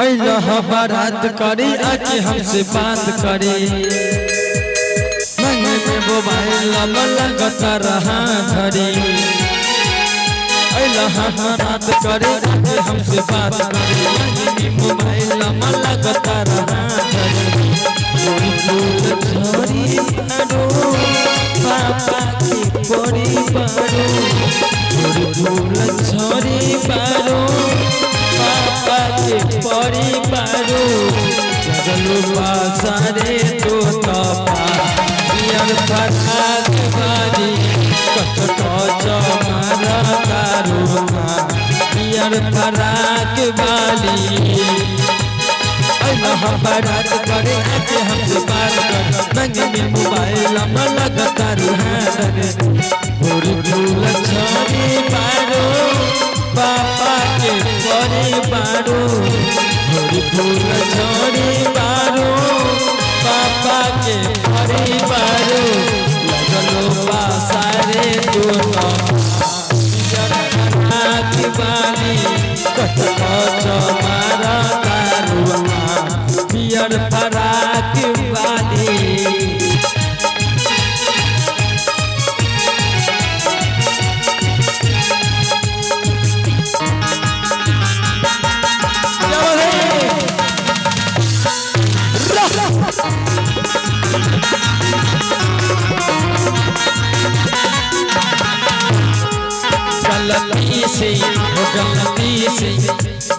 अल्लाह बारात करी आज हमसे बात करी मंगे में मोबाइल लगता रहा धरी अल्लाह बारात करी आज हमसे बात करी मंगे में मोबाइल लगता रहा धरी छोरी पारो पापा की परी पारो छोरी पारो पापा के परिवारो जगलू पासारे तो तपा पियर फटाक बारी कच कच मारा कारुना पियर फटाक बाली अल्लाह बारात करे आज हमसे बात कर मंगे में मोबाइल लगता रहा भोरी फूल छोरी पारो पापा के परिवारो भोरी फूल छोरी पारो पापा के परिवारो लगलो पासारे तो की बाली कच कच मारा कारुआ पियर फराक वाली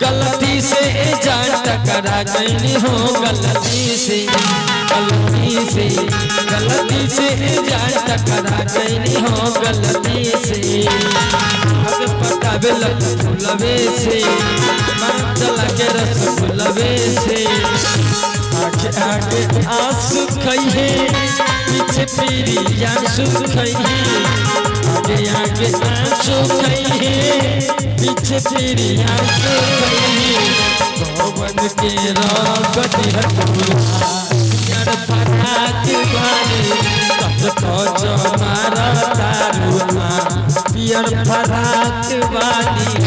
गलती से जान टकरा गई हो गलती से जान टकरा गई हो गलती से अब पता फुलवे से मन चला के रस फुलवे से आगे आगे आंसू खइहे पीछे पीरी आंसू खइहे आगे आगे आंसू खइहे पीछे पीरी आंसू खइहे भवन के रगटी हर फटाक वाली कच कच मारा तारुआ पियर फटाक वाली